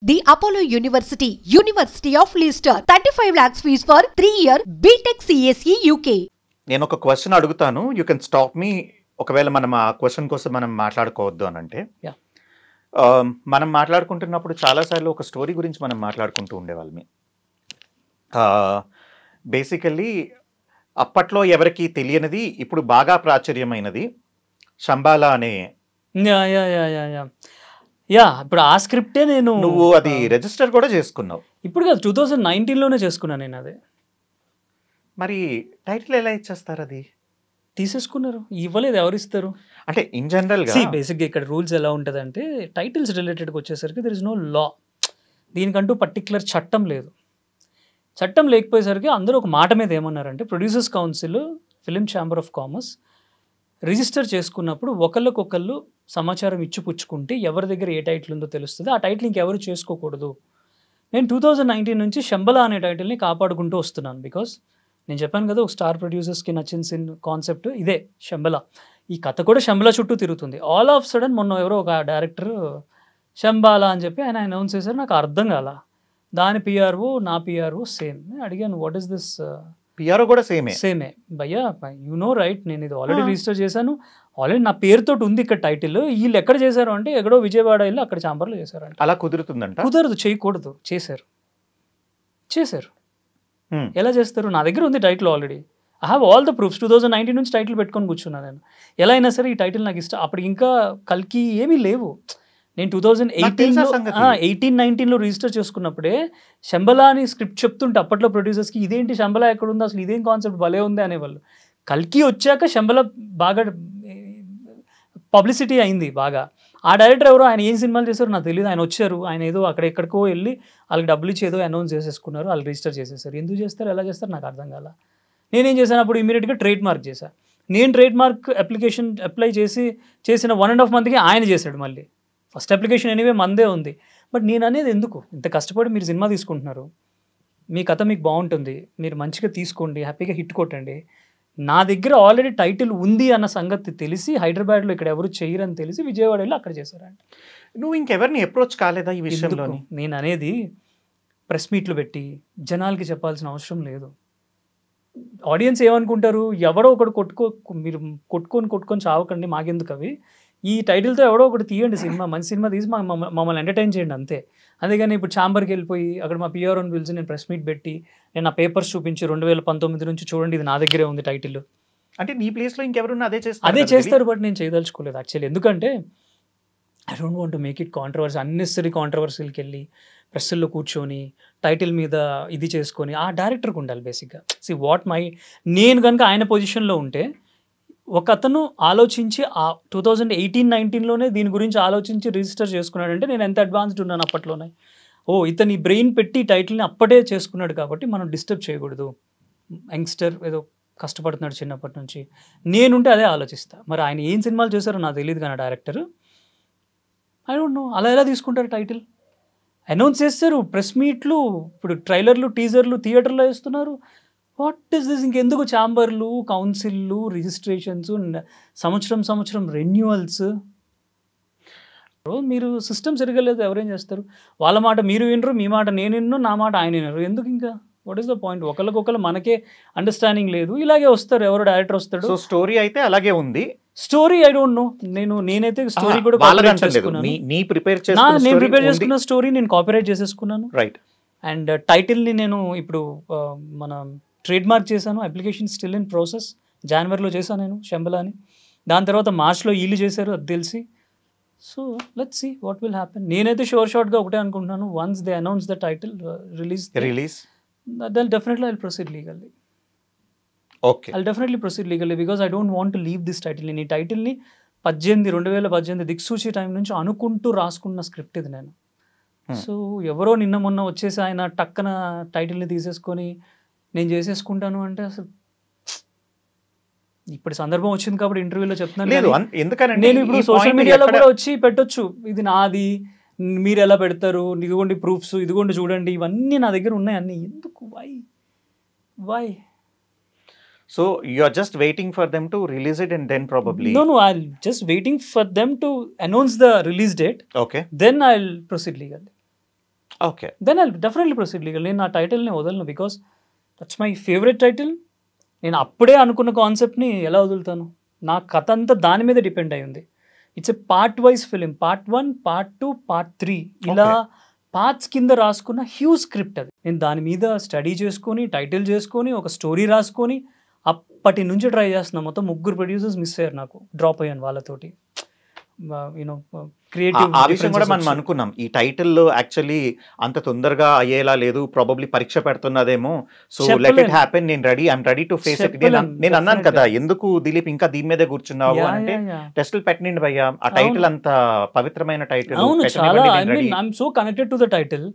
The Apollo University, University of Leicester, 35 lakhs fees for 3-year BTech CSE UK. నేను ఒక question అడుగుతాను, you can stop me. ఒకవేళ మనం ఆ క్వశ్చన్ కోసం మనం మాట్లాడుకోవద్దు అని అంటే, Yeah. మనం మాట్లాడుకుంటున్నప్పుడు చాలాసార్లు ఒక స్టోరీ గురించి మనం మాట్లాడుకుంటూ ఉండేవాళ్ళమి. బేసికల్లీ అప్పట్లో ఎవరికి తెలియనిది ఇప్పుడు బాగా ప్రాచుర్యమైనది శంబాలా అనే. యా ఇప్పుడు ఆ స్క్రిప్టే నేను నువ్వు అది రిజిస్టర్ కూడా చేసుకున్నావు. ఇప్పుడు కాదు 2019లోనే చేసుకున్నాను నేను. అదే మరి టైటిల్ ఎలా ఇచ్చేస్తారు? అది తీసేసుకున్నారు, ఇవ్వలేదు. ఎవరు ఇస్తారు అంటే ఇన్ జనరల్గా బేసిక్గా ఇక్కడ రూల్స్ ఎలా ఉంటుంది అంటే, టైటిల్స్ రిలేటెడ్కి వచ్చేసరికి దెర్ ఇస్ నో లా. దీనికంటూ పర్టికులర్ చట్టం లేదు. చట్టం లేకపోయేసరికి అందరూ ఒక మాట మీద ఏమన్నారంటే, producers council, film chamber of commerce register చేసుకున్నప్పుడు ఒకళ్ళకొకళ్ళు సమాచారం ఇచ్చిపుచ్చుకుంటే ఎవరి దగ్గర ఏ టైటిల్ ఉందో తెలుస్తుంది. ఆ టైటిల్ ఇంకెవరు చేసుకోకూడదు. నేను 2019 నుంచి శంబలా అనే టైటిల్ని కాపాడుకుంటూ వస్తున్నాను. బికాస్ నేను చెప్పాను కదా, ఒక స్టార్ ప్రొడ్యూసర్స్కి నచ్చిన కాన్సెప్ట్ ఇదే శంబలా. ఈ కథ కూడా శంబలా చుట్టూ తిరుగుతుంది. ఆల్ ఆఫ్ సడన్ మొన్న ఎవరో ఒక డైరెక్టర్ శంబాలా అని చెప్పి ఆయన అనౌన్స్ చేశారు. నాకు అర్థం కాల. దాని పిఆర్ఓ నా పిఆర్ఓ సేమ్. నేను అడిగాను, వాట్ ఈస్ దిస్? పిఆర్ఓ కూడా సేమే భయ్యా, యు నో రైట్, నేను ఇది ఆల్రెడీ రిజిస్టర్ చేశాను, ఆల్రెడీ నా పేరుతో ఉంది ఇక్కడ టైటిల్. వీళ్ళు ఎక్కడ చేశారు అంటే, ఎక్కడో విజయవాడ వెళ్ళి అక్కడ ఛాంబర్లో చేశారంట. అలా కుదురుతుందంట? కుదరదు, చేయకూడదు. చేశారు. ఎలా చేస్తారు? నా దగ్గర ఉంది title already. I have all the proofs. 2019 నుంచి టైటిల్ పెట్టుకొని కూర్చున్నాను నేను. ఎలా అయినా సరే ఈ టైటిల్ నాకు ఇష్టం. అప్పుడు ఇంకా కల్కి ఏమీ లేవు. నేను 2018-19లో రిజిస్టర్ చేసుకున్నప్పుడే శంబలా అని స్క్రిప్ట్ చెప్తుంటే అప్పట్లో ప్రొడ్యూసర్స్కి ఇదేంటి శంబలా ఎక్కడ ఉంది, అసలు ఇదేం కాన్సెప్ట్ భలే ఉంది అనేవాళ్ళు. కల్కి వచ్చాక శంబలా బాగా పబ్లిసిటీ అయింది బాగా. ఆ డైరెక్టర్ ఎవరో, ఆయన ఏం సినిమాలు చేశారో నాకు తెలియదు. ఆయన వచ్చారు, ఆయన ఏదో అక్కడెక్కడికో వెళ్ళి వాళ్ళకి డబ్బులు ఇచ్చి ఏదో అనౌన్స్ చేసేసుకున్నారు, వాళ్ళు రిజిస్టర్ చేసేసారు. ఎందుకు చేస్తారు, ఎలా చేస్తారు నాకు అర్థం కాల. నేనేం చేశాను అప్పుడు, ఇమీడియట్గా ట్రేడ్ మార్క్ చేశాను. నేను ట్రేడ్ మార్క్ అప్లికేషన్ అప్లై చేసిన 1.5 monthకి ఆయన చేశాడు మళ్ళీ. ఫస్ట్ అప్లికేషన్ ఎనీవే మందే ఉంది. బట్ నేను అనేది ఎందుకు, ఇంత కష్టపడి మీరు సినిమా తీసుకుంటున్నారు, మీ కథ మీకు బాగుంటుంది, మీరు మంచిగా తీసుకోండి, హ్యాపీగా హిట్ కొట్టండి. నా దగ్గర ఆల్రెడీ టైటిల్ ఉంది అన్న సంగతి తెలిసి, హైదరాబాద్లో ఇక్కడ ఎవరు చేయరని తెలిసి విజయవాడ వెళ్ళి అక్కడ చేశారంట. నువ్వు ఇంకెవరిని అప్రోచ్ కాలేదా ఈ విషయంలో? నేను అనేది ప్రెస్ మీట్లు పెట్టి జనాలకి చెప్పాల్సిన అవసరం లేదు. ఆడియన్స్ ఏమనుకుంటారు, ఎవడో ఒకడు మీరు కొట్టుకొని చావకండి, మాకెందుకు అవి. ఈ టైటిల్తో ఎవడో ఒకటి తీయండి సినిమా, మంచి సినిమా తీసి మమ్మల్ని ఎంటర్టైన్ చేయండి అంతే. అందుకని ఇప్పుడు ఛాంబర్కి వెళ్ళిపోయి అక్కడ మా పిఆర్ఓని పిలిచి నేను ప్రెస్ మీట్ పెట్టి నేను ఆ పేపర్స్ చూపించి 2019 నుంచి చూడండి ఇది నా దగ్గరే ఉంది టైటిల్ అంటే, నీ ప్లేస్లో ఇంకెవరున్నా అదే చేస్తారు. బట్ నేను చేయదలుచుకోలేదు యాక్చువల్లీ. ఎందుకంటే I don't want to make it controversy. Unnecessary కాంట్రవర్సీలకి వెళ్ళి ప్రెస్సుల్లో కూర్చొని టైటిల్ మీద ఇది చేసుకొని ఆ డైరెక్టర్కి ఉండాలి బేసిక్గా. నేను కనుక ఆయన పొజిషన్లో ఉంటే, ఒక అతను ఆలోచించి ఆ 2018-19లోనే దీని గురించి ఆలోచించి రిజిస్టర్ చేసుకున్నాడంటే నేను ఎంత అడ్వాన్స్డ్ ఉన్నాను అప్పట్లోనే. ఇతని బ్రెయిన్ పెట్టి టైటిల్ని అప్పుడే చేసుకున్నాడు కాబట్టి మనం డిస్టర్బ్ చేయకూడదు. యంగ్స్టర్ ఏదో కష్టపడుతున్నాడు చిన్నప్పటి నుంచి, నేనుంటే అదే ఆలోచిస్తా. మరి ఆయన ఏం సినిమాలు చేశారో నాకు తెలియదు కానీ డైరెక్టర్, ఐ డోంట్ నో. అలా ఎలా తీసుకుంటారు టైటిల్? అనౌన్స్ చేస్తారు, ప్రెస్ మీట్లు, ఇప్పుడు ట్రైలర్లు, టీజర్లు థియేటర్లో వేస్తున్నారు. What is this? ఇంకెందుకు ఛాంబర్లు, కౌన్సిల్లు, రిజిస్ట్రేషన్స్, సంవత్సరం రెన్యువల్స్? మీరు సిస్టమ్ సరిగలేదు, ఎవరేం చేస్తారు? వాళ్ళ మాట మీరు వినరు, మీ మాట నేను విన్ను, నా మాట ఆయన వినరు. ఎందుకు ఇంకా? What is the point? ఒకళ్ళకొకళ్ళు మనకే అండర్స్టాండింగ్ లేదు. ఇలాగే వస్తారు, ఎవరో డైరెక్టర్ వస్తాడు. సో స్టోరీ అయితే అలాగే ఉంది. Story I don't know. నేనైతే స్టోరీ కూడా నేను ప్రిపేర్ చేసుకున్న స్టోరీ నేను కాపీరైట్ చేసేసుకున్నాను. రైట్. అండ్ టైటిల్ని నేను ఇప్పుడు మన ట్రేడ్ మార్క్ చేశాను. Application still in process. జనవరిలో చేశాను నేను శంబలా అని. దాని తర్వాత మార్చ్లో వీళ్ళు చేశారు, అది తెలిసి. So let's see what will happen. నేనైతే షార్ట్గా ఒకటే అనుకుంటున్నాను, once they announce the title release then definitely I'll proceed legally. Okay, I'll definitely proceed legally because I don't want to leave this title. నేను ఈ టైటిల్ని 2018 దిక్సూచి టైం నుంచి అనుకుంటూ రాసుకున్న స్క్రిప్ట్ ఇది నేను. సో ఎవరో నిన్న మొన్న వచ్చేసి ఆయన టక్కన టైటిల్ని తీసేసుకొని నేను చేసేసుకుంటాను అంటే, అసలు ఇప్పుడు సందర్భం వచ్చింది కాబట్టి ఇంటర్వ్యూలో చెప్తున్నాను. నేను ఇప్పుడు సోషల్ మీడియాలో కూడా వచ్చి పెట్టొచ్చు, ఇది నాది, మీరు ఎలా పెడతారు, ఇదిగోండి ప్రూఫ్స్, ఇదిగోండి చూడండి, ఇవన్నీ నా దగ్గర ఉన్నాయి అన్నీ. ఎందుకు? Why? So you are just waiting for them to release it and then probably... No, I'm just waiting for them to announce the release date. Okay. Then I'll proceed legally. Okay. Then I definitely proceed legal. నేను నా టైటిల్ని వదలను, because that's my favourite title. నేను అప్పుడే అనుకున్న కాన్సెప్ట్ని ఎలా వదులుతాను? నా కథ అంతా దాని మీద డిపెండ్ అయి ఉంది. It's a part wise film, part 1, part 2, part 3 ఇలా పార్ట్స్ కింద రాసుకున్న హ్యూజ్ స్క్రిప్ట్ అది. నేను దాని మీద స్టడీ చేసుకొని, టైటిల్ చేసుకొని, ఒక స్టోరీ రాసుకొని అప్పటి నుంచి ట్రై చేస్తున్నా. మొత్తం 3 ప్రొడ్యూసర్స్ మిస్ అయ్యారు, నాకు డ్రాప్ అయ్యాను వాళ్ళతోటి. యూనో క్రియేటివ్ ఆ విషయం కూడా మనం అనుకున్నాం. ఈ టైటిల్ యాక్చువల్లీ అంత తొందరగా అయ్యేలా లేదు, ప్రాబబ్లీ పరీక్ష పెడుతున్నదేమో, సో లెట్ ఇట్ హ్యాపెన్, నేను ready, I'm ready to face it. నేను అన్నాను కదా, ఎందుకు దిలీప్ ఇంకా దీని మీదే కూర్చున్నావు అంటే, టెస్టులు పెట్టండి భయ్యా, ఆ టైటిల్ అంత పవిత్రమైన టైటిల్. అవును, చాలా. I mean I'm so connected to the title.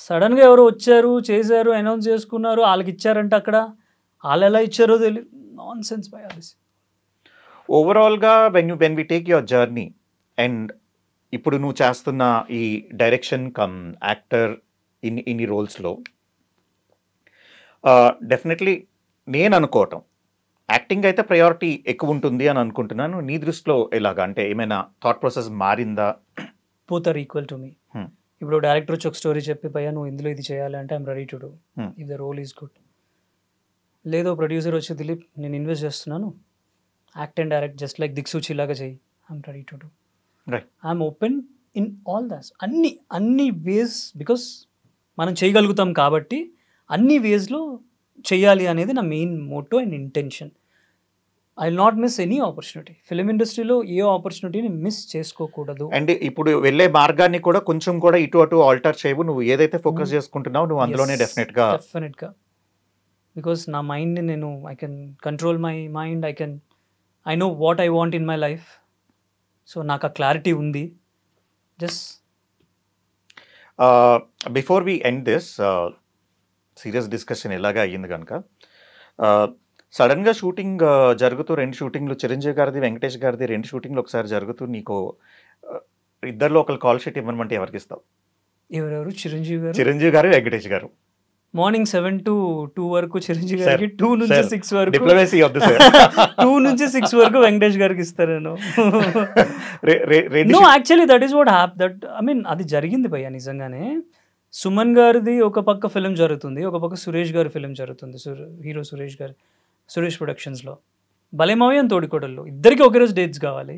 Sudden గా ఎవరు వచ్చారు, చేశారు, అనౌన్స్ చేసుకున్నారు, వాళ్ళకి ఇచ్చారంటే అక్కడ వాళ్ళు ఎలా ఇచ్చారో తెలియదు. Nonsense by all this. ఓవరాల్గా when we take your journey and ఇప్పుడు నువ్వు చేస్తున్న ఈ డైరెక్షన్ కమ్ యాక్టర్ ఇన్ని రోల్స్లో, డెఫినెట్లీ నేను అనుకోవటం యాక్టింగ్ అయితే ప్రయారిటీ ఎక్కువ ఉంటుంది అని అనుకుంటున్నాను. నీ దృష్టిలో ఎలాగా, అంటే ఏమైనా థాట్ ప్రాసెస్ మారిందా? Both are equal to me. ఇప్పుడు డైరెక్టర్ వచ్చి ఒక స్టోరీ చెప్పి, భయ్యా నువ్వు ఇందులో ఇది చేయాలి అంటే I'm ready to do if the role is good. లేదో ప్రొడ్యూసర్ వచ్చి, దిలీప్ నేను ఇన్వెస్ట్ చేస్తున్నాను, act and direct just like Diksoochi లాగా చేయి, I'm ready to do. I'm open in all those, అన్ని వేస్, బికాస్ మనం చేయగలుగుతాం కాబట్టి అన్ని వేస్లో చేయాలి అనేది నా main motto and intention. I will not miss any opportunity. Film ఇండస్ట్రీలో ఏ ఆపర్చునిటీని మిస్ చేసుకోకూడదు. అండ్ ఇప్పుడు వెళ్ళే మార్గాన్ని కూడా కొంచెం కూడా ఇటు అటు ఆల్టర్ చేయవు. నువ్వు ఏదైతే ఫోకస్ చేసుకుంటున్నావు నువ్వు అందులోనే డెఫినెట్గా. బికాస్ నా మైండ్ని నేను I can control my mind, I know what I want in my life. So నాకు ఆ క్లారిటీ ఉంది. Just before we end this serious discussion ఎలాగా అయ్యింది కనుక, సడన్గా షూటింగ్ జరుగుతూ 2 షూటింగ్లు, చిరంజీవి గారిది, వెంకటేష్ గారిది 2 షూటింగ్లు ఒకసారి జరుగుతూ, నీకు ఇద్దరిలో ఒకరు కాల్ షీట్ ఇవ్వమంటే ఎవరికి ఇస్తావు? ఎవరెవరు? చిరంజీవి గారు, వెంకటేష్ గారు. మార్నింగ్ 7 to 2 వరకు చిరంజీవి గారికి, 2 నుంచి 6 వరకు డిప్లొమసీ ఆఫ్ ది సార్ 2 నుంచి 6 వరకు వెంకటేష్ గారికి ఇస్తారు. No actually that is what that I mean అది జరిగింది భయ్యా నిజంగానే. సుమన్ గారిది ఒక పక్క ఫిలిం జరుగుతుంది, ఒక పక్క సురేష్ గారి ఫిలిం జరుగుతుంది, హీరో సురేష్ గారు, సురేష్ ప్రొడక్షన్స్లో. భలేమావి అని తోడికోడళ్ళు, ఇద్దరికి ఒకే రోజు డేట్స్ కావాలి.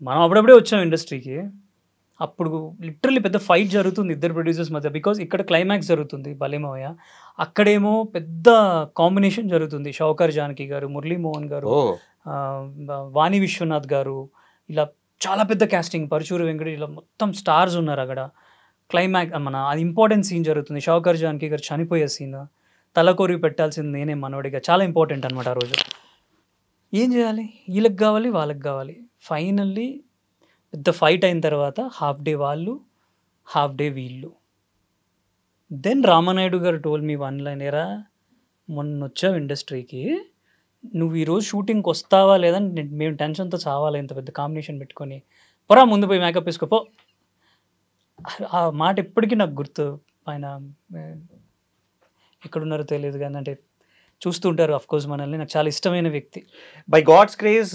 మనం అప్పుడప్పుడే వచ్చాం ఇండస్ట్రీకి, అప్పుడు లిటరల్లీ పెద్ద ఫైట్ జరుగుతుంది ఇద్దరు ప్రొడ్యూసర్స్ మధ్య, బికాజ్ ఇక్కడ క్లైమాక్స్ జరుగుతుంది భలేమావయ్య, అక్కడేమో పెద్ద కాంబినేషన్ జరుగుతుంది. షౌకర్ జానకి గారు, మురళీమోహన్ గారు, వాణి విశ్వనాథ్ గారు, ఇలా చాలా పెద్ద క్యాస్టింగ్, పరచూరు వెంకట, ఇలా మొత్తం స్టార్స్ ఉన్నారు అక్కడ. క్లైమాక్స్ అది ఇంపార్టెంట్ సీన్ జరుగుతుంది. షౌకర్ జానకి గారు చనిపోయే సీన్, తలకొరి పెట్టాల్సింది నేనే మనోడిగా, చాలా ఇంపార్టెంట్ అనమాట ఆ రోజు. ఏం చేయాలి, వీళ్ళకి కావాలి వాళ్ళకి కావాలి. ఫైనల్లీ పెద్ద ఫైట్ అయిన తర్వాత హాఫ్ డే వాళ్ళు, హాఫ్ డే వీళ్ళు. దెన్ రామానాయుడు గారు టోల్ మీ వన్ లైన్, ఎరా మొన్న వచ్చావు ఇండస్ట్రీకి, నువ్వు ఈరోజు షూటింగ్కి వస్తావా లేదా మేము టెన్షన్తో చావాలి, ఇంత పెద్ద కాంబినేషన్ పెట్టుకొని, పొరా ముందు పోయి మేకప్ వేసుకోపో. ఆ మాట ఎప్పటికీ నాకు గుర్తు. ఆయన ఎక్కడున్నారో తెలియదు కానీ, అంటే చూస్తుంటారు అఫ్కోర్స్ మనల్ని, నాకు చాలా ఇష్టమైన వ్యక్తి. బై గాడ్స్ క్రేజ్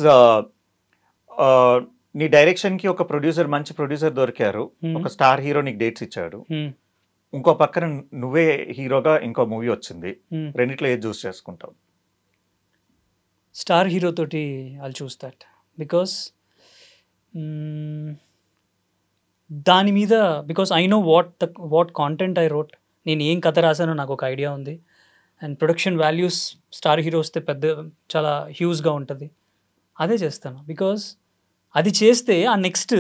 నీ డైరెక్షన్కి ఒక ప్రొడ్యూసర్, మంచి ప్రొడ్యూసర్ దొరికారు, ఒక స్టార్ హీరో నీకు డేట్స్ ఇచ్చాడు, ఇంకో పక్కన నువ్వే హీరోగా ఇంకో మూవీ వచ్చింది, రెండిట్లో ఏది చూస్ చేసుకుంటావు? స్టార్ హీరో తోటి ఐల్ చూస్ దట్, బికాస్ దాని మీద, because I know what content I wrote, నేను ఏం కథ రాశానో నాకు ఒక ఐడియా ఉంది. And production values star hero వస్తే పెద్ద చాలా హ్యూజ్గా ఉంటుంది, అదే చేస్తాను. బికాస్ అది చేస్తే ఆ నెక్స్ట్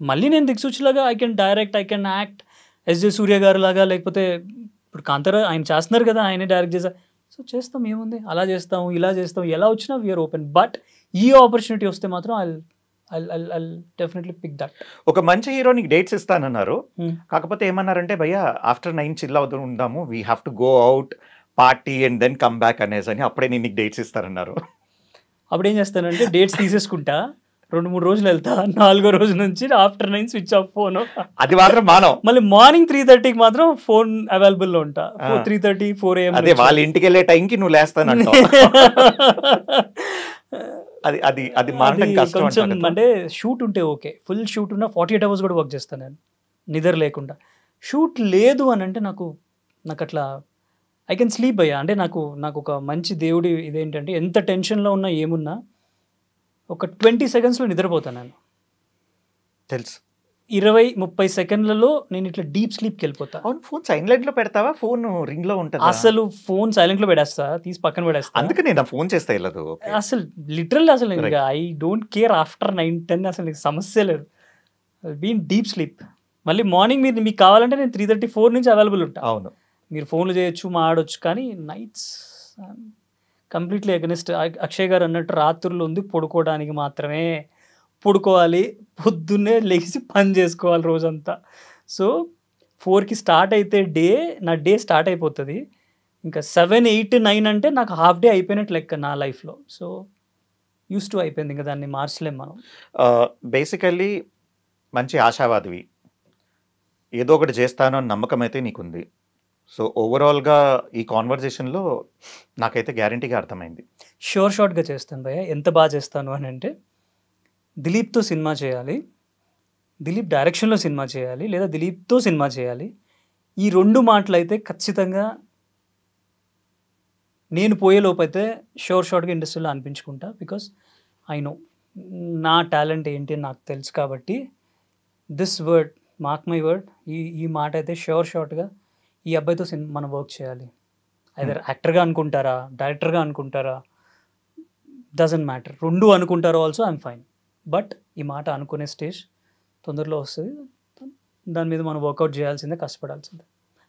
మళ్ళీ నేను దిక్సూచిలాగా I can direct, I can act SJ Surya garu లాగా, లేకపోతే ఇప్పుడు కాంతారా ఆయన చేస్తున్నారు కదా, ఆయనే డైరెక్ట్ చేస్తారు. సో చేస్తాం, ఏముంది, అలా చేస్తాం, ఇలా చేస్తాం, ఎలా వచ్చినా వీఆర్ ఓపెన్. బట్ ఈ ఆపర్చునిటీ వస్తే మాత్రం I'll definitely pick that. ఒక మంచి హీరో నీకు డేట్స్ ఇస్తానన్నారు, కాకపోతే ఏమన్నారంటే భయ్యా ఆఫ్టర్ 9 చిల్ అవుతూ ఉందాము, we have to go out party and then come back అనేసి, అని అప్పుడే నేను నీకు డేట్స్ ఇస్తానన్నారు. అప్పుడు ఏం చేస్తానంటే డేట్స్ తీసేసుకుంటా, 2-3 రోజులు వెళ్తా, 4వ రోజు నుంచి ఆఫ్టర్ 9 స్విచ్ ఆఫ్ ఫోన్. అది మాత్రం మానం. మళ్ళీ మార్నింగ్ 3:30కి మాత్రం ఫోన్ అవైలబుల్ లో ఉంటా, 3:30, 4 AM. అదే వాళ్ళ ఇంటికి వెళ్ళే టైంకి నువ్వు లేస్తానంటావు. అది మారడం కష్టం. కొంచెం అంటే షూట్ ఉంటే ఓకే, ఫుల్ షూట్ ఉన్నా 48 hours కూడా వర్క్ చేస్తాను నేను, నిద్ర లేకుండా. షూట్ లేదు అని అంటే నాకు అట్లా ఐ కెన్ స్లీప్ అయ్యా. అంటే నాకు ఒక మంచి దేవుడి ఇదేంటంటే ఎంత టెన్షన్లో ఉన్నా ఏమున్నా ఒక 20 సెకండ్స్లో నిద్రపోతాను నేను. తెలుసు. 20-30 సెకండ్లలో నేను ఇట్లా డీప్ స్లీప్కి వెళ్ళిపోతా. అవును, ఫోన్ సైలెంట్ లో పెడతావా? ఫోన్ రింగ్ లో ఉంటుంది? అసలు ఫోన్ సైలెంట్లో పెడేస్తా, తీసి పక్కన పెడేస్తా. అందుకే నేను ఫోన్ చేస్తే వెళ్ళదు. అసలు లిటరల్లీ అసలు ఇంకా ఐ డోంట్ కేర్ ఆఫ్టర్ 9-10 అసలు నీకు సమస్య లేదు. Been deep sleep. మళ్ళీ మార్నింగ్ మీకు కావాలంటే నేను 3:34 నుంచి అవైలబుల్ ఉంటా. అవును, మీరు ఫోన్లు చేయొచ్చు, మాడొచ్చు, కానీ నైట్స్ కంప్లీట్లీ అగెనిస్ట్. అక్షయ్ గారు అన్నట్టు రాత్రులు ఉంది పడుకోవడానికి మాత్రమే, పడుకోవాలి, పొద్దున్నే లేచి పని చేసుకోవాలి రోజంతా. సో 4కి స్టార్ట్ అయితే నా డే స్టార్ట్ అయిపోతుంది. ఇంకా 7, 8, 9 అంటే నాకు హాఫ్ డే అయిపోయినట్టు లెక్క నా లైఫ్లో. సో యూస్ టు అయిపోయింది, ఇంకా దాన్ని మార్చలేం మనం. బేసికల్లీ మంచి ఆశావాదివి, ఏదో ఒకటి చేస్తాను అని నమ్మకం అయితే నీకుంది. సో ఓవరాల్గా ఈ కాన్వర్జేషన్లో నాకైతే గ్యారంటీగా అర్థమైంది. షార్ట్గా చేస్తాను భయ్య. ఎంత బాగా చేస్తాను అని అంటే దిలీప్తో సినిమా చేయాలి, దిలీప్ డైరెక్షన్లో సినిమా చేయాలి, లేదా దిలీప్తో సినిమా చేయాలి. ఈ 2 మాటలు అయితే ఖచ్చితంగా నేను పోయేలోపు అయితే షార్ట్గా ఇండస్ట్రీలో అనిపించుకుంటా. బికాస్ ఐ నో నా టాలెంట్ ఏంటి అని నాకు తెలుసు. కాబట్టి this word, mark my word, ఈ మాట అయితే షార్ట్గా ఈ అబ్బాయితో మనం వర్క్ చేయాలి. ఐదర్ యాక్టర్గా అనుకుంటారా, డైరెక్టర్గా అనుకుంటారా, డజంట్ మ్యాటర్. 2 అనుకుంటారో ఆల్సో ఐఎమ్ ఫైన్. బట్ ఈ మాట అనుకునే స్టేజ్ తొందరలో వస్తుంది. దాని మీద మనం వర్కౌట్ చేయాల్సిందే, కష్టపడాల్సిందే.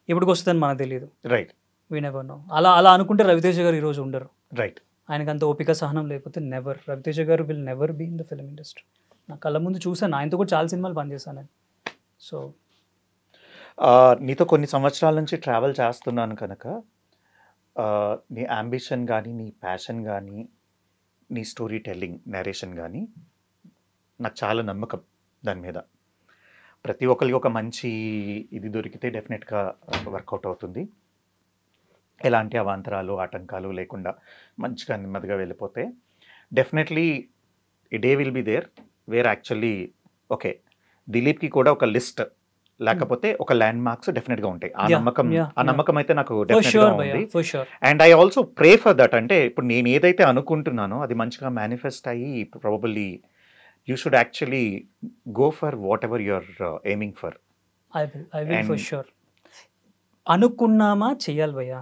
ఎప్పటికి వస్తుందని మనకు తెలియదు. Right, we never know. అలా అనుకుంటే రవితేజ గారు ఈరోజు ఉండరు. రైట్. ఆయనకు అంత ఓపిక సహనం లేకపోతే నెవర్, రవితేజ గారు will never be in the film industry. నా కళ్ళ ముందు చూసాను, ఆయనతో కూడా చాలా సినిమాలు పనిచేశాను నేను. సో నీతో కొన్ని సంవత్సరాల నుంచి ట్రావెల్ చేస్తున్నాను కనుక నీ అంబిషన్ కానీ, నీ ప్యాషన్ కానీ, నీ స్టోరీ టెల్లింగ్, నేరేషన్ కానీ నాకు చాలా నమ్మకం దాని మీద. ప్రతి ఒక్కరికి ఒక మంచి ఇది దొరికితే డెఫినెట్గా వర్కౌట్ అవుతుంది. ఎలాంటి అవాంతరాలు, ఆటంకాలు లేకుండా మంచిగా నెమ్మదిగా వెళ్ళిపోతే definitely a day will be there where actually okay దిలీప్కి కూడా ఒక లిస్ట్ లేకపోతే ఒక ల్యాండ్ మార్క్స్ డెఫినెట్గా ఉంటాయి. ఆ నమ్మకం అయితే నాకు డెఫినెట్గా ఉంది. And I also pray for that. అంటే ఇప్పుడు నేను ఏదైతే అనుకుంటున్నానో అది మంచిగా మేనిఫెస్ట్ అయ్యి probably you should actually go for whatever you're aiming for. I will for sure. అనుకున్నామా చెయ్యాలి భయ్య.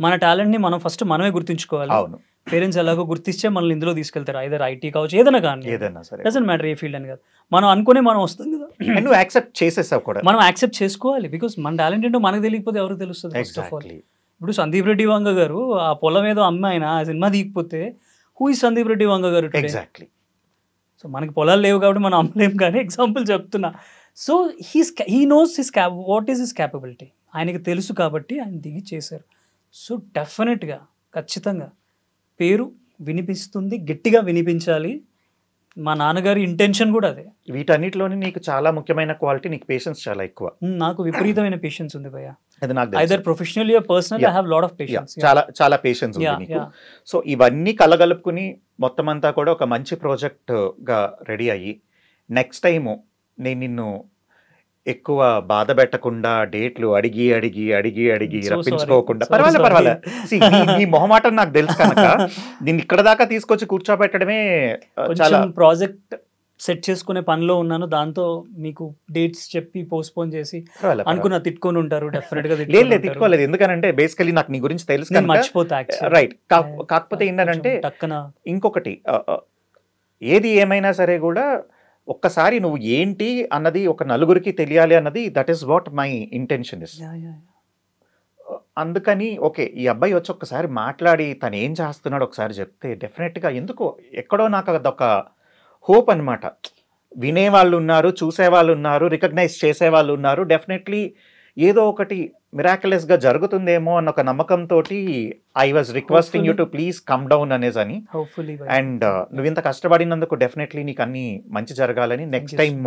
మన టాలెంట్ని మనం ఫస్ట్ మనమే గుర్తించుకోవాలి. అవును, పేరెంట్స్ ఎలాగో గుర్తిస్తే మనల్ని ఇందులో తీసుకెళ్తారు. ఐదర్ ఐటీ కావచ్చు, ఏదైనా కానీ, ఏదైనా సరే, డజంట్ మ్యాటర్ ఏ ఫీల్డ్ అని కాదు. మనం అనుకునే మనం వస్తుంది కదా, నువ్వు యాక్సెప్ట్ చేసేసావు కూడా. మనం యాక్సెప్ట్ చేసుకోవాలి. బికాస్ మన టాలెంట్ ఏంటో మనకు తెలియకపోతే ఎవరికి తెలుస్తుంది ఫస్ట్ ఆఫ్ ఆల్. ఇప్పుడు సందీప్ రెడ్డి వంగ గారు ఆ పొలం ఏదో అమ్మాయిన ఆ సినిమా దిగిపోతే who is Sandeep Reddy Vanga garu? Exactly. So మనకి పొలాలు లేవు కాబట్టి మనం అమ్మలేం, కానీ ఎగ్జాంపుల్ చెప్తున్నా. So he knows what is his capability. ఆయనకి తెలుసు కాబట్టి ఆయన దిగి చేశారు. సో డెఫినెట్గా ఖచ్చితంగా పేరు వినిపిస్తుంది, గట్టిగా వినిపించాలి. మా నాన్నగారి ఇంటెన్షన్ కూడా అదే. వీటన్నిటిలోని నీకు చాలా ముఖ్యమైన క్వాలిటీ, నీకు పేషెన్స్ చాలా ఎక్కువ. నాకు విపరీతమైన పేషెన్స్ ఉంది భయ్య. అది నాకు either professionally or personally I have lot of patience. చాలా పేషెన్స్ ఉంది నీకు. సో ఇవన్నీ కలగలుపుకుని మొత్తం అంతా కూడా ఒక మంచి ప్రాజెక్ట్ గా రెడీ అయ్యి నెక్స్ట్ టైము నేను నిన్ను ఎక్కువ బాధ పెట్టకుండా డేట్లు అడిగి రప్పించుకోకుండా పర్వాలేదు. నీ మొహమాటం నాకు తెలుసు కనుక నేను ఇక్కడ దాకా తీసుకొచ్చి కూర్చోబెట్టడమే చాలా. ప్రాజెక్ట్ సెట్ చేసుకునే పనిలో ఉన్నాను, దాంతో మీకు డేట్స్ చెప్పి పోస్ట్పోన్ చేసి అనుకున్న తిట్టుకొని ఉంటారు. డెఫినెట్ గా తిట్టుకోలేదు, ఎందుకనంటే బేసికలీ నాకు నీ గురించి తెలుసు, మర్చిపోతా. రైట్. కాకపోతే ఏంటంటే ఇంకొకటి, ఏది ఏమైనా సరే కూడా ఒక్కసారి నువ్వు ఏంటి అన్నది ఒక నలుగురికి తెలియాలి అన్నది, that is what my intention is. అందుకని ఓకే ఈ అబ్బాయి వచ్చి ఒక్కసారి మాట్లాడి తను ఏం చేస్తున్నాడు ఒకసారి చెప్తే డెఫినెట్గా ఎందుకో ఎక్కడో నాకు అదొక హోప్ అనమాట. వినేవాళ్ళు ఉన్నారు, చూసేవాళ్ళు ఉన్నారు, రికగ్నైజ్ చేసేవాళ్ళు ఉన్నారు. డెఫినెట్లీ ఏదో ఒకటి మిరాక్యులస్గా జరుగుతుందేమో అన్న ఒక నమ్మకంతో I was requesting you to please come down అనేసి. అండ్ నువ్వు ఇంత కష్టపడినందుకు డెఫినెట్లీ నీకు అన్ని మంచి జరగాలని. నెక్స్ట్ టైం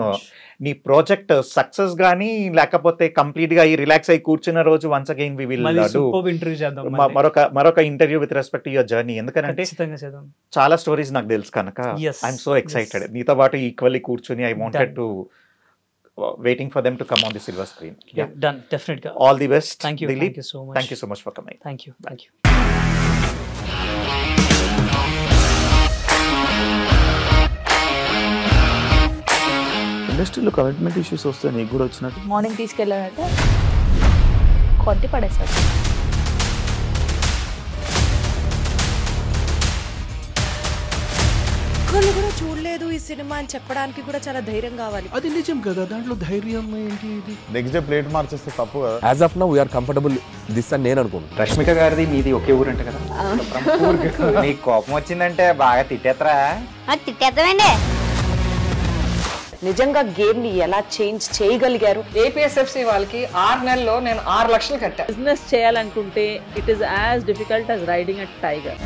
నీ ప్రాజెక్ట్ సక్సెస్ కానీ లేకపోతే కంప్లీట్ గా ఈ రిలాక్స్ అయ్యి కూర్చున్న రోజు once again we will do మరొక interview with respect to your journey. ఎందుకంటే చాలా స్టోరీస్ నాకు తెలుసు కనుక ఐఎమ్ సో ఎక్సైటెడ్. నీతో పాటు ఈక్వల్లీ కూర్చుని I wanted to waiting for them to come on the silver screen. Yeah. Done. Definitely. All the best. Thank you. Dilip. Thank you so much. Thank you so much for coming. Thank you. Thank you. ఇండస్ట్రీలో commitment issues వస్తే నీకు కూడా వచ్చినట్టు? Morning తీసుకెళ్ళాడంటే కొట్టి పడేశాడు. ఒక్కళ్ళు కూడా చూడలేదు ఈ సినిమా అని చెప్పడానికి కూడా చాలా ధైర్యం కావాలి. అది నిజం కదా, దాంట్లో ధైర్యం ఏంటి? ఇది నెక్స్ట్ డే ప్లేట్ మార్చేస్తే తప్పు కదా. As of now we are comfortable this అని నేను అనుకుంటున్నాను. రష్మిక గారిది మీది ఒకే ఊరు అంట కదా? నీకు కోపం వచ్చిందంటే బాగా తిట్టేత్తరా? తిట్టేద్దామండి. నిజంగా గేమ్ ని ఎలా చేంజ్ చేయగలిగారు? ఏపీఎస్ఎఫ్సి వాళ్ళకి 6 నెలల్లో నేను 6 లక్షలు కట్టా. బిజినెస్ చేయాలనుకుంటే it is as difficult as riding a tiger.